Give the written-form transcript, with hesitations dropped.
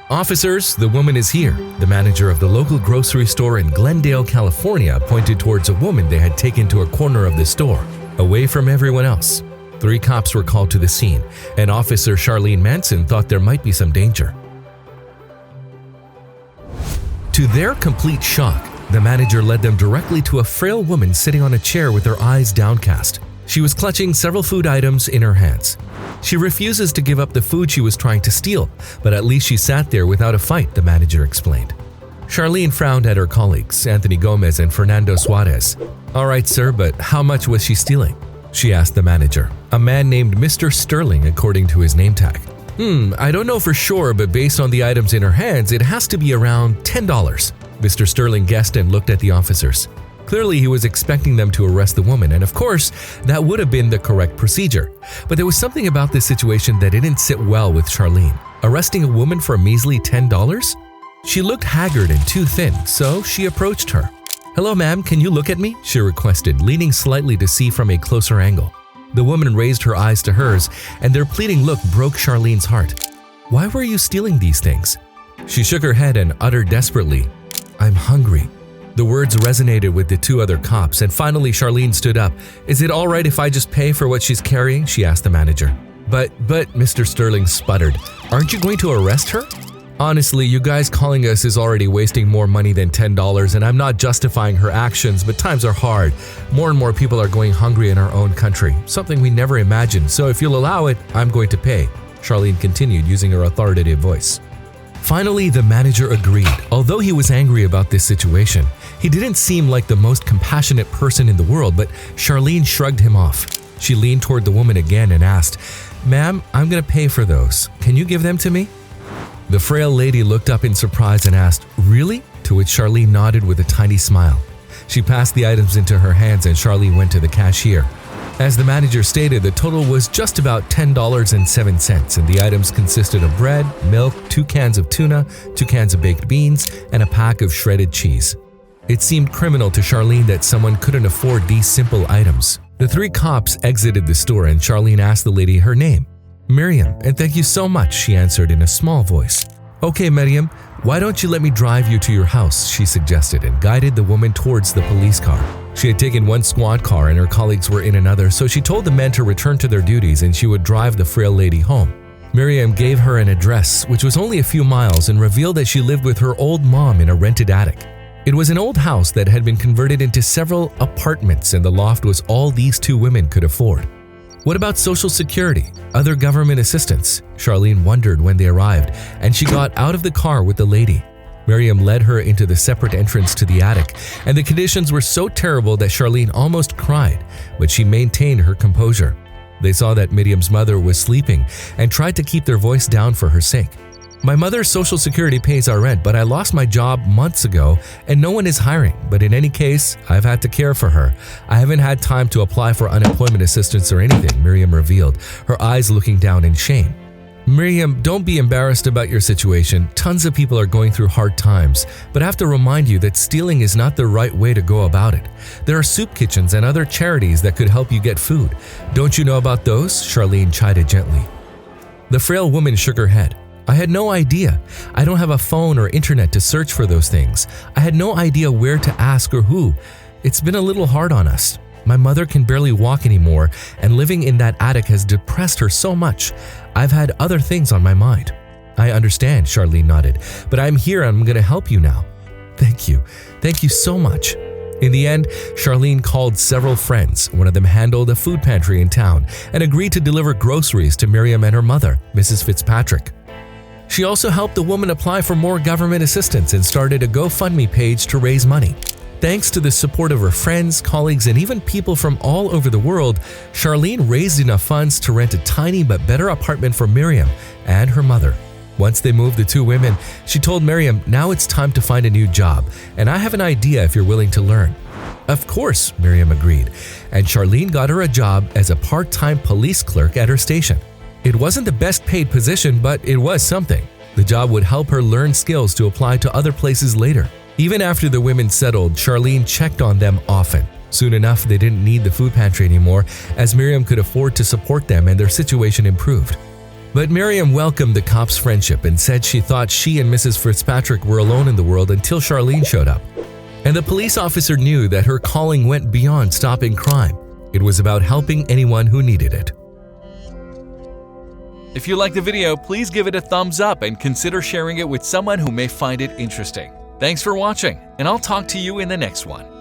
"Officers, the woman is here." The manager of the local grocery store in Glendale, California, pointed towards a woman they had taken to a corner of the store, away from everyone else. 3 cops were called to the scene, and Officer Charlene Manson thought there might be some danger. To their complete shock, the manager led them directly to a frail woman sitting on a chair with her eyes downcast. She was clutching several food items in her hands. She refuses to give up the food she was trying to steal, but at least she sat there without a fight, the manager explained. Charlene frowned at her colleagues, Anthony Gomez and Fernando Suarez. "All right, sir, but how much was she stealing?" she asked the manager, a man named Mr. Sterling according to his name tag. I don't know for sure, but based on the items in her hands, it has to be around $10. Mr. Sterling guessed and looked at the officers. Clearly, he was expecting them to arrest the woman, and of course, that would have been the correct procedure. But there was something about this situation that didn't sit well with Charlene. Arresting a woman for a measly $10? She looked haggard and too thin, so she approached her. "Hello, ma'am, can you look at me?" she requested, leaning slightly to see from a closer angle. The woman raised her eyes to hers, and their pleading look broke Charlene's heart. "Why were you stealing these things?" She shook her head and uttered desperately, "I'm hungry." The words resonated with the 2 other cops, and finally Charlene stood up. "Is it all right if I just pay for what she's carrying?" she asked the manager. But, Mr. Sterling sputtered, "Aren't you going to arrest her?" "Honestly, you guys calling us is already wasting more money than $10, and I'm not justifying her actions, but times are hard. More and more people are going hungry in our own country, something we never imagined, so if you'll allow it, I'm going to pay," Charlene continued using her authoritative voice. Finally, the manager agreed. Although he was angry about this situation, he didn't seem like the most compassionate person in the world, but Charlene shrugged him off. She leaned toward the woman again and asked, "Ma'am, I'm going to pay for those. Can you give them to me?" The frail lady looked up in surprise and asked, "Really?" To which Charlene nodded with a tiny smile. She passed the items into her hands and Charlene went to the cashier. As the manager stated, the total was just about $10.07, and the items consisted of bread, milk, 2 cans of tuna, 2 cans of baked beans, and a pack of shredded cheese. It seemed criminal to Charlene that someone couldn't afford these simple items. The 3 cops exited the store and Charlene asked the lady her name. "Miriam, and thank you so much," she answered in a small voice. "Okay, Miriam, why don't you let me drive you to your house?" she suggested and guided the woman towards the police car. She had taken one squad car and her colleagues were in another, so she told the men to return to their duties and she would drive the frail lady home. Miriam gave her an address, which was only a few miles, and revealed that she lived with her old mom in a rented attic. It was an old house that had been converted into several apartments, and the loft was all these 2 women could afford. What about Social Security? Other government assistance? Charlene wondered when they arrived, and she got out of the car with the lady. Miriam led her into the separate entrance to the attic, and the conditions were so terrible that Charlene almost cried, but she maintained her composure. They saw that Miriam's mother was sleeping and tried to keep their voice down for her sake. "My mother's Social Security pays our rent, but I lost my job months ago and no one is hiring. But in any case, I've had to care for her. I haven't had time to apply for unemployment assistance or anything," Miriam revealed, her eyes looking down in shame. "Miriam, don't be embarrassed about your situation. Tons of people are going through hard times, but I have to remind you that stealing is not the right way to go about it. There are soup kitchens and other charities that could help you get food. Don't you know about those?" Charlene chided gently. The frail woman shook her head. "I had no idea. I don't have a phone or internet to search for those things. I had no idea where to ask or who. It's been a little hard on us. My mother can barely walk anymore, and living in that attic has depressed her so much. I've had other things on my mind." "I understand," Charlene nodded, "but I'm here and I'm going to help you now." "Thank you. Thank you so much." In the end, Charlene called several friends. One of them handled a food pantry in town and agreed to deliver groceries to Miriam and her mother, Mrs. Fitzpatrick. She also helped the woman apply for more government assistance and started a GoFundMe page to raise money. Thanks to the support of her friends, colleagues, and even people from all over the world, Charlene raised enough funds to rent a tiny but better apartment for Miriam and her mother. Once they moved the 2 women, she told Miriam, "Now it's time to find a new job, and I have an idea if you're willing to learn." "Of course," Miriam agreed, and Charlene got her a job as a part-time police clerk at her station. It wasn't the best paid position, but it was something. The job would help her learn skills to apply to other places later. Even after the women settled, Charlene checked on them often. Soon enough, they didn't need the food pantry anymore, as Miriam could afford to support them and their situation improved. But Miriam welcomed the cops' friendship and said she thought she and Mrs. Fitzpatrick were alone in the world until Charlene showed up. And the police officer knew that her calling went beyond stopping crime. It was about helping anyone who needed it. If you liked the video, please give it a thumbs up and consider sharing it with someone who may find it interesting. Thanks for watching, and I'll talk to you in the next one.